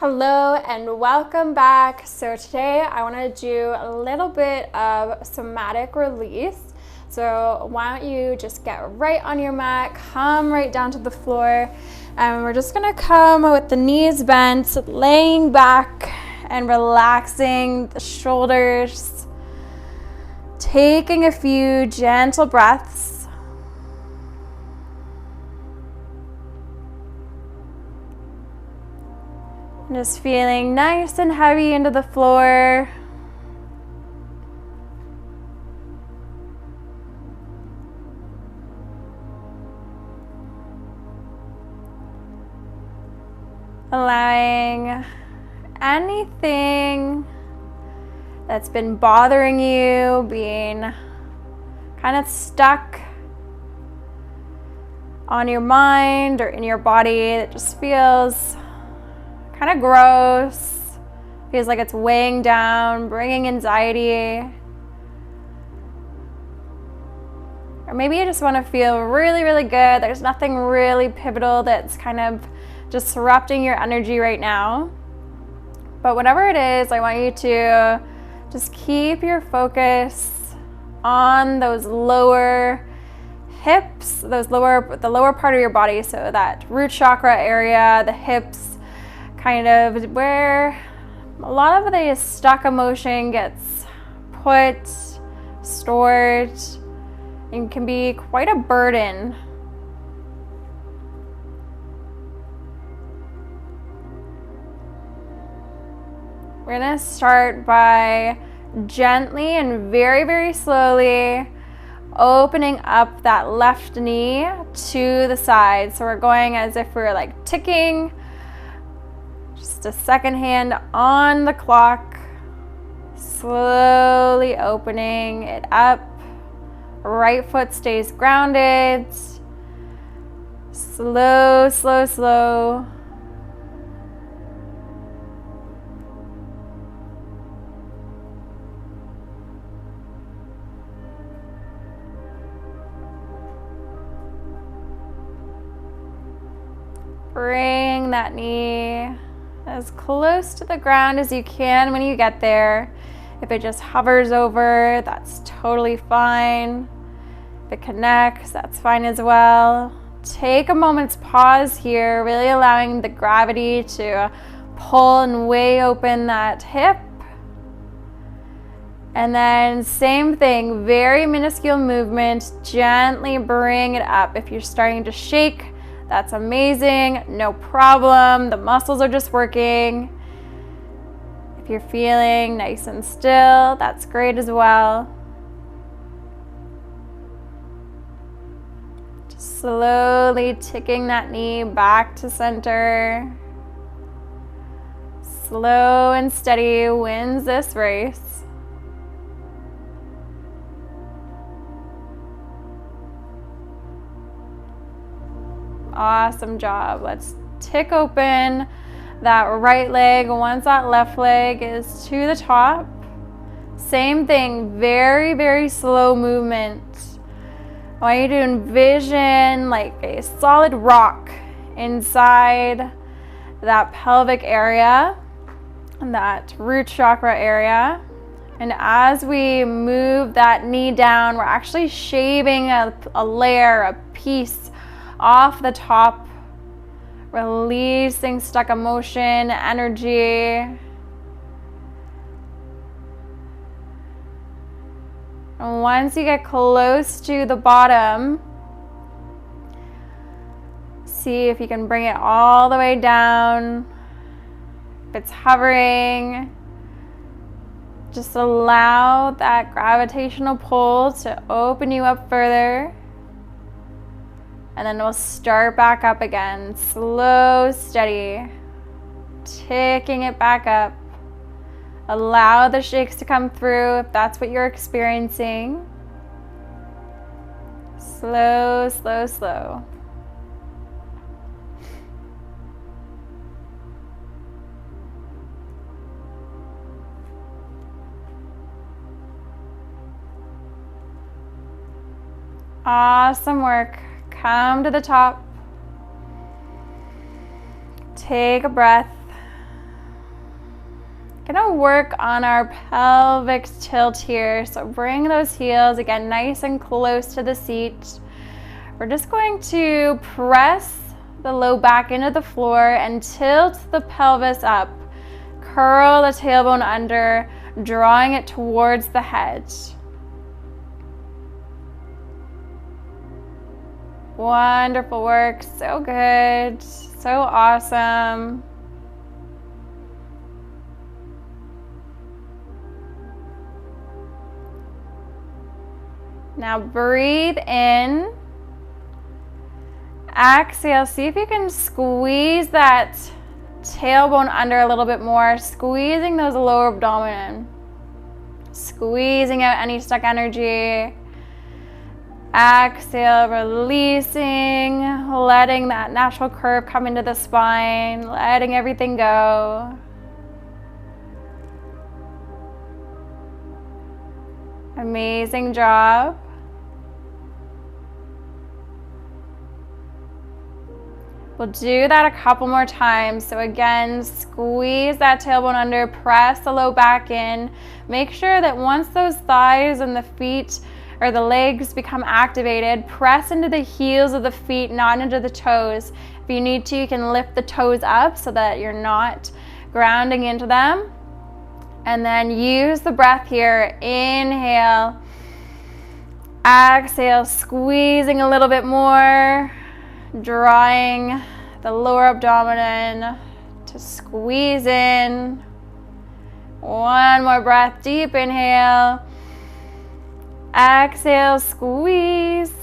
Hello and welcome back. So today I want to do a little bit of somatic release. So why don't you just get right on your mat, come right down to the floor, and we're just going to come with the knees bent, laying back and relaxing the shoulders, taking a few gentle breaths. Just feeling nice and heavy into the floor. Allowing anything that's been bothering you, being kind of stuck on your mind or in your body that just feels kind of gross, feels like it's weighing down, bringing anxiety. Or maybe you just want to feel really, really good. There's nothing really pivotal that's kind of disrupting your energy right now. But whatever it is, I want you to just keep your focus on those lower hips, the lower part of your body, so that root chakra area, the hips, kind of where a lot of the stuck emotion gets put, stored, and can be quite a burden. We're going to start by gently and very, very slowly opening up that left knee to the side. So we're going as if we're like ticking. Just a second hand on the clock, slowly opening it up. Right foot stays grounded. Slow, slow, slow. Bring that knee as close to the ground as you can when you get there. If it just hovers over, that's totally fine. If it connects, that's fine as well. Take a moment's pause here, really allowing the gravity to pull and weigh open that hip. And then same thing, very minuscule movement, gently bring it up. If you're starting to shake, that's amazing, no problem. The muscles are just working. If you're feeling nice and still, that's great as well. Just slowly ticking that knee back to center. Slow and steady wins this race. Awesome job. Let's tick open that right leg once that left leg is to the top. Same thing, very, very slow movement. I want you to envision like a solid rock inside that pelvic area, that root chakra area. And as we move that knee down, we're actually shaving a layer, a piece off the top, releasing stuck emotion, energy. And once you get close to the bottom, see if you can bring it all the way down. If it's hovering, just allow that gravitational pull to open you up further. And then we'll start back up again, slow, steady, ticking it back up. Allow the shakes to come through if that's what you're experiencing. Slow, slow, slow. Awesome work. Come to the top. Take a breath. Gonna work on our pelvic tilt here. So bring those heels again nice and close to the seat. We're just going to press the low back into the floor and tilt the pelvis up. Curl the tailbone under, drawing it towards the head. Wonderful work, so good, so awesome. Now breathe in. Exhale, see if you can squeeze that tailbone under a little bit more, squeezing those lower abdomen, squeezing out any stuck energy. Exhale, releasing, letting that natural curve come into the spine, letting everything go. Amazing job. We'll do that a couple more times. So again, squeeze that tailbone under, press the low back in. Make sure that once those thighs and the feet or the legs become activated, press into the heels of the feet, not into the toes. If you need to, you can lift the toes up so that you're not grounding into them. And then use the breath here. Inhale, exhale, squeezing a little bit more. Drawing the lower abdomen to squeeze in. One more breath, deep inhale. Exhale, squeeze.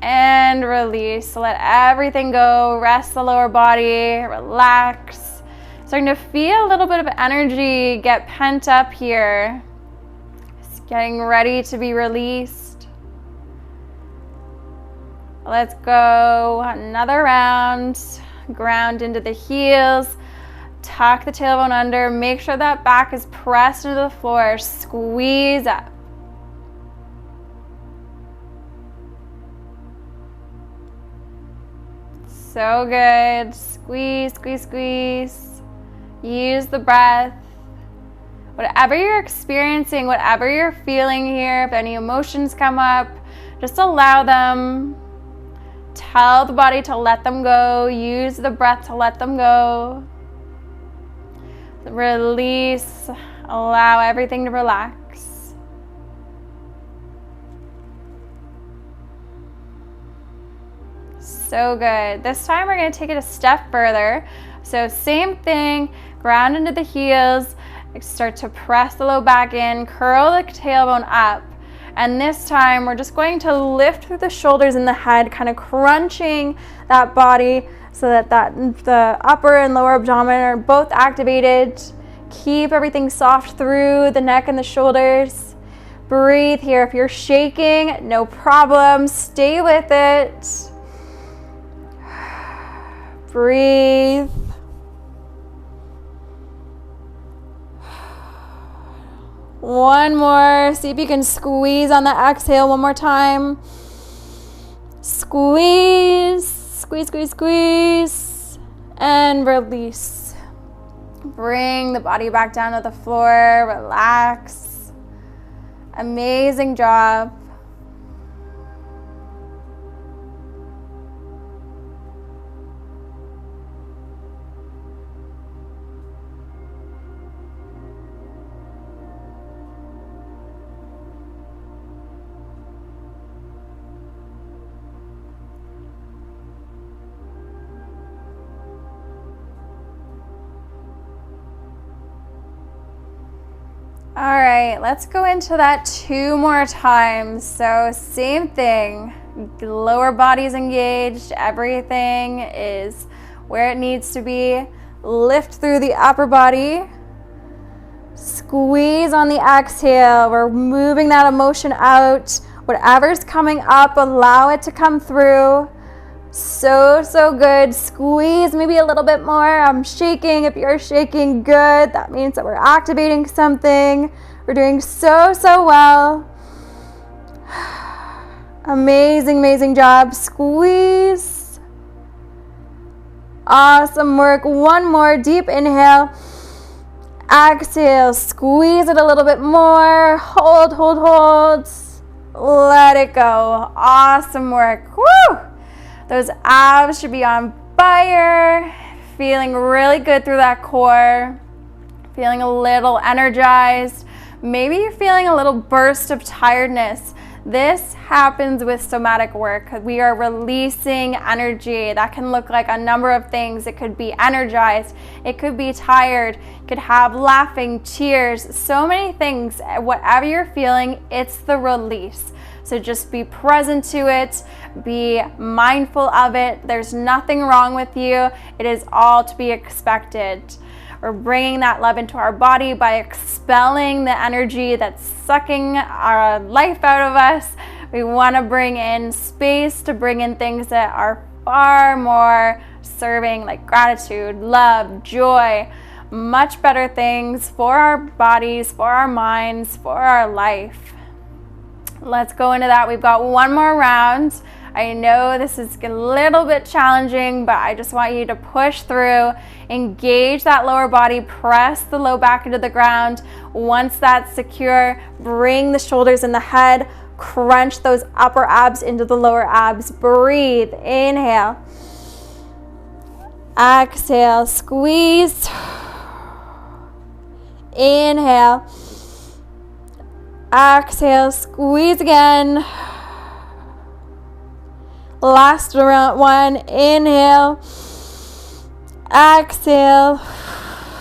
And release. Let everything go. Rest the lower body, relax. Starting to feel a little bit of energy get pent up here. It's getting ready to be released. Let's go another round. Ground into the heels. Tuck the tailbone under. Make sure that back is pressed into the floor. Squeeze up. So good. Squeeze, squeeze, squeeze. Use the breath. Whatever you're experiencing, whatever you're feeling here, if any emotions come up, just allow them. Tell the body to let them go. Use the breath to let them go. Release. Allow everything to relax. So good. This time we're going to take it a step further. So same thing, ground into the heels. Start to press the low back in. Curl the tailbone up. And this time we're just going to lift through the shoulders and the head, kind of crunching that body so that the upper and lower abdomen are both activated. Keep everything soft through the neck and the shoulders. Breathe here. If you're shaking, no problem. Stay with it. Breathe. One more. See if you can squeeze on the exhale one more time. Squeeze, squeeze, squeeze, squeeze, and release. Bring the body back down to the floor. Relax. Amazing job. All right, let's go into that 2 more times. So same thing, lower body's engaged, everything is where it needs to be. Lift through the upper body. Squeeze on the exhale. We're moving that emotion out. Whatever's coming up, allow it to come through. So good. Squeeze maybe a little bit more. I'm shaking. If you're shaking, good. That means that we're activating something. We're doing so well. Amazing job. Squeeze. Awesome work. One more deep inhale. Exhale, squeeze it a little bit more. Hold, hold, hold. Let it go. Awesome work. Woo! Those abs should be on fire. Feeling really good through that core. Feeling a little energized. Maybe you're feeling a little burst of tiredness. This happens with somatic work. We are releasing energy. That can look like a number of things. It could be energized. It could be tired. It could have laughing, tears, so many things. Whatever you're feeling, it's the release. So just be present to it. Be mindful of it. There's nothing wrong with you. It is all to be expected. We're bringing that love into our body by expelling the energy that's sucking our life out of us. We want to bring in space to bring in things that are far more serving, like gratitude, love, joy, much better things for our bodies, for our minds, for our life. Let's go into that. We've got one more round. I know this is a little bit challenging, but I just want you to push through, engage that lower body, press the low back into the ground. Once that's secure, bring the shoulders and the head, crunch those upper abs into the lower abs. Breathe, inhale. Exhale, squeeze. Inhale. Exhale, squeeze again. Last one, inhale, exhale,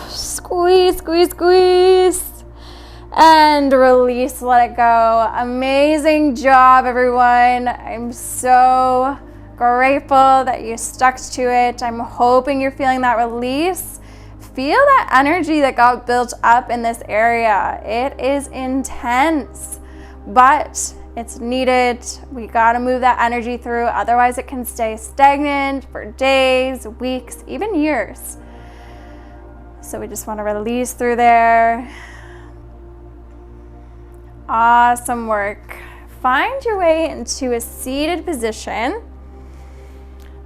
squeeze, squeeze, squeeze, and release, let it go. Amazing job, everyone. I'm so grateful that you stuck to it. I'm hoping you're feeling that release. Feel that energy that got built up in this area. It is intense, but it's needed. We got to move that energy through, otherwise it can stay stagnant for days, weeks, even years. So we just want to release through there. Awesome work. Find your way into a seated position.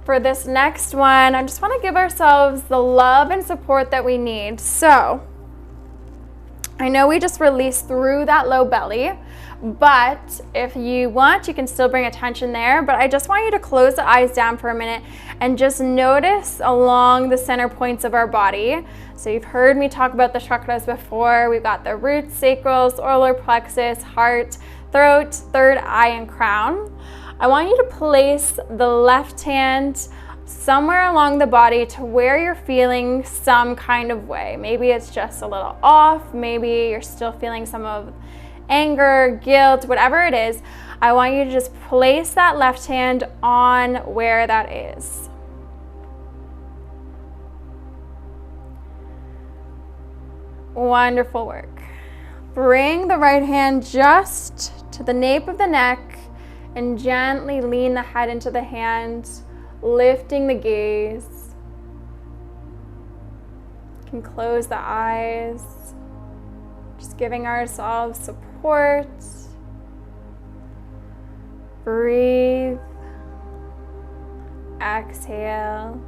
For this next one, I just want to give ourselves the love and support that we need. So I know we just released through that low belly, but if you want, you can still bring attention there. But I just want you to close the eyes down for a minute and just notice along the center points of our body. So you've heard me talk about the chakras before. We've got the root, sacral, solar plexus, heart, throat, third eye, and crown. I want you to place the left hand somewhere along the body to where you're feeling some kind of way. Maybe it's just a little off. Maybe you're still feeling some of anger, guilt, whatever it is. I want you to just place that left hand on where that is. Wonderful work. Bring the right hand just to the nape of the neck and gently lean the head into the hand, lifting the gaze. You can close the eyes, just giving ourselves support. Breathe. Exhale.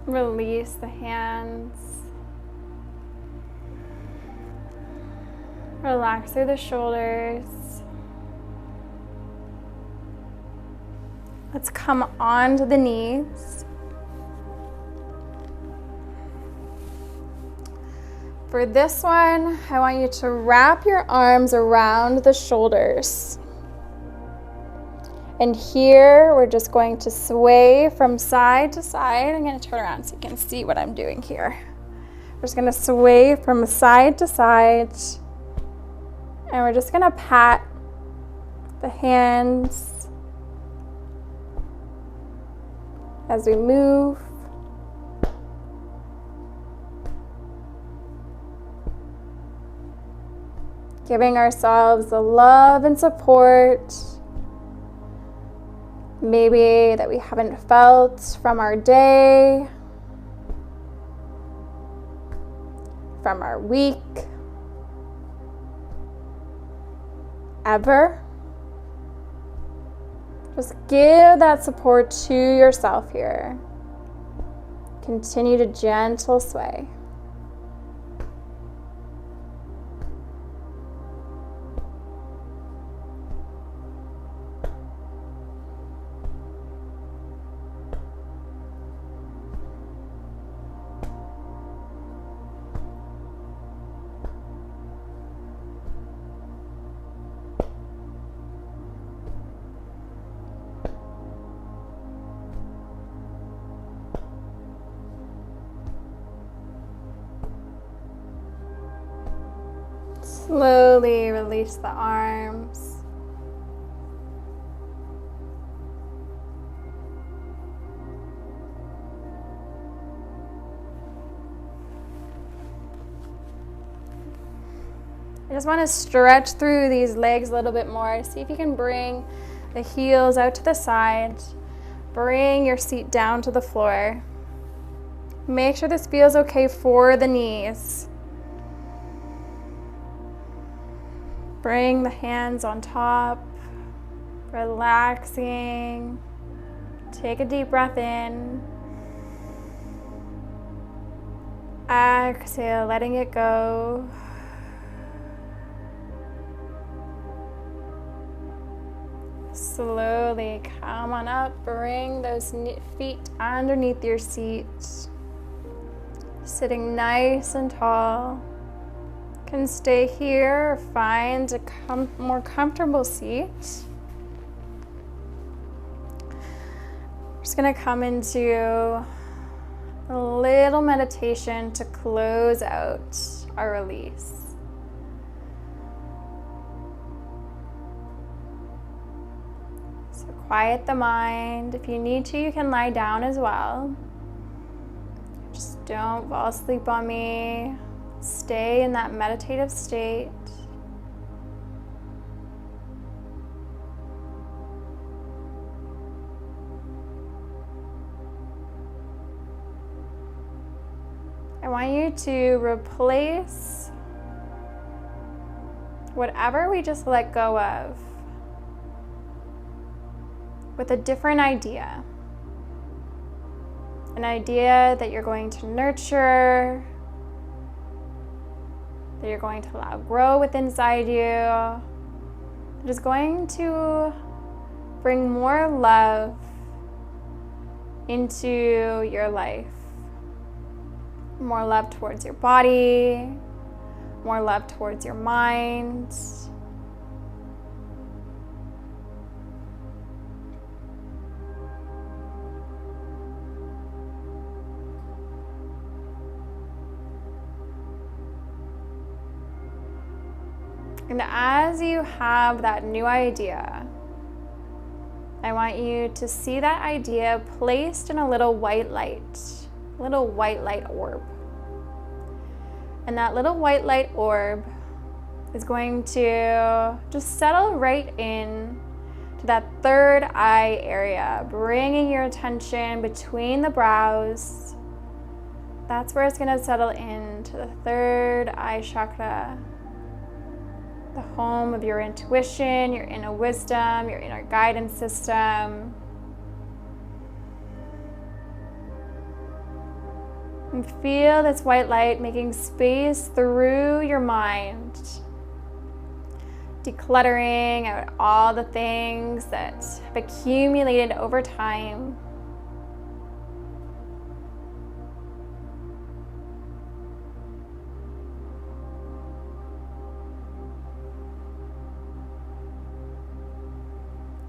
Release the hands. Relax through the shoulders. Let's come onto the knees. For this one, I want you to wrap your arms around the shoulders. And here, we're just going to sway from side to side. I'm going to turn around so you can see what I'm doing here. We're just going to sway from side to side. And we're just going to pat the hands as we move. Giving ourselves the love and support maybe that we haven't felt from our day, from our week, ever. Just give that support to yourself here. Continue to gentle sway. Slowly release the arms. I just want to stretch through these legs a little bit more. See if you can bring the heels out to the side. Bring your seat down to the floor. Make sure this feels okay for the knees. Bring the hands on top, relaxing. Take a deep breath in. Exhale, letting it go. Slowly come on up, bring those feet underneath your seat. Sitting nice and tall. Can stay here or find a more comfortable seat. We're just gonna come into a little meditation to close out our release. So quiet the mind. If you need to, you can lie down as well. Just don't fall asleep on me. Stay in that meditative state. I want you to replace whatever we just let go of with a different idea. An idea that you're going to nurture, that you're going to allow grow within inside you, that is going to bring more love into your life. More love towards your body, more love towards your mind. And as you have that new idea, I want you to see that idea placed in a little white light orb. And that little white light orb is going to just settle right in to that third eye area, bringing your attention between the brows. That's where it's going to settle into the third eye chakra. The home of your intuition, your inner wisdom, your inner guidance system. And feel this white light making space through your mind, decluttering out all the things that have accumulated over time.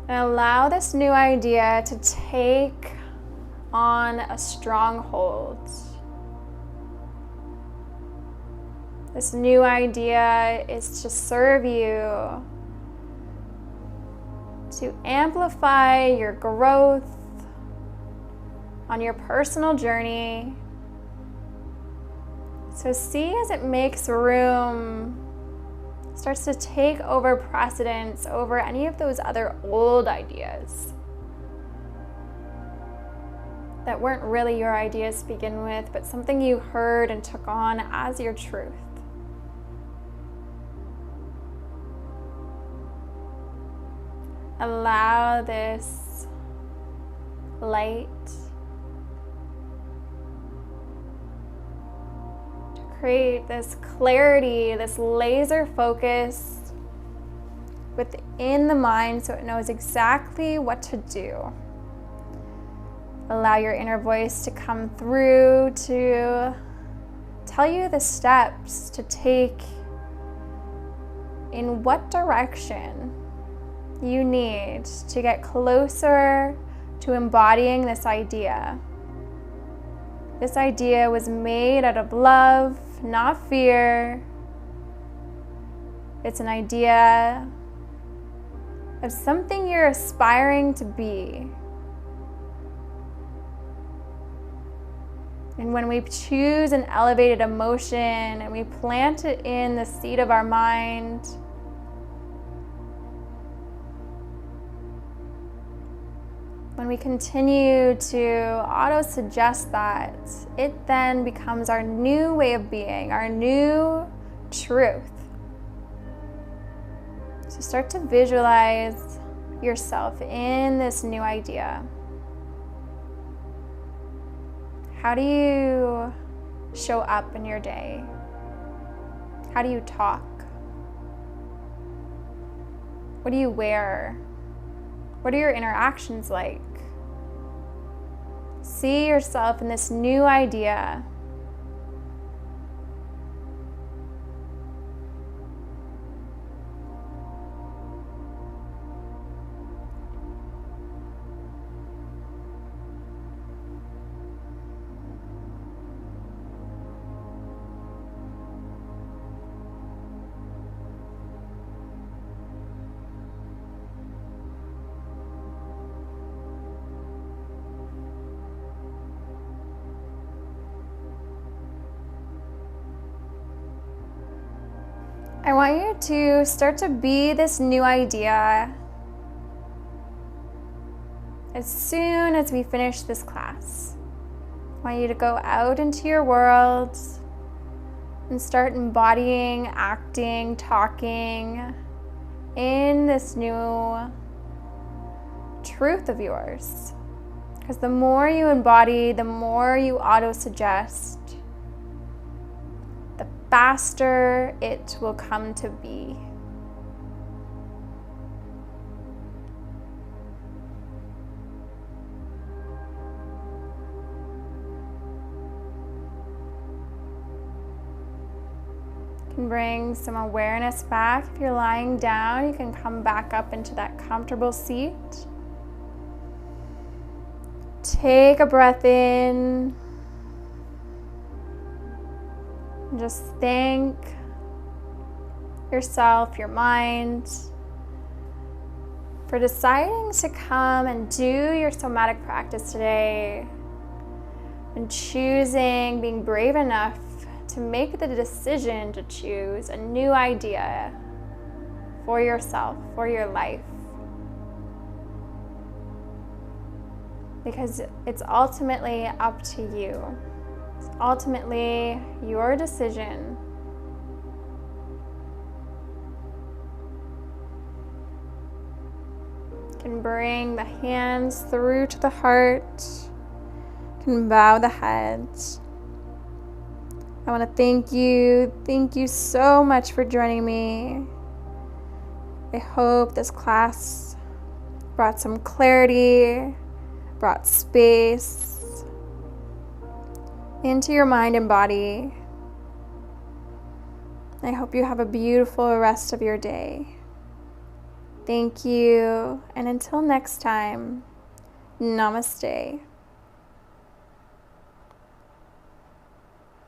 And allow this new idea to take on a stronghold. This new idea is to serve you, to amplify your growth on your personal journey. So see as it makes room starts to take over precedence over any of those other old ideas that weren't really your ideas to begin with, but something you heard and took on as your truth. Allow this light to create this clarity, this laser focus within the mind so it knows exactly what to do. Allow your inner voice to come through to tell you the steps to take in what direction you need to get closer to embodying this idea. This idea was made out of love, not fear. It's an idea of something you're aspiring to be. And when we choose an elevated emotion and we plant it in the seed of our mind, when we continue to auto-suggest that, it then becomes our new way of being, our new truth. So start to visualize yourself in this new idea. How do you show up in your day? How do you talk? What do you wear? What are your interactions like? See yourself in this new idea. I want you to start to be this new idea as soon as we finish this class. I want you to go out into your world and start embodying, acting, talking in this new truth of yours. Because the more you embody, the more you auto-suggest, the faster it will come to be. You can bring some awareness back. If you're lying down, you can come back up into that comfortable seat. Take a breath in. Just thank yourself, your mind, for deciding to come and do your somatic practice today and choosing, being brave enough to make the decision to choose a new idea for yourself, for your life. Because it's ultimately up to you. It's ultimately your decision. You can bring the hands through to the heart. You can bow the head. I want to thank you. Thank you so much for joining me. I hope this class brought some clarity, brought space into your mind and body. I hope you have a beautiful rest of your day. Thank you, and until next time, namaste.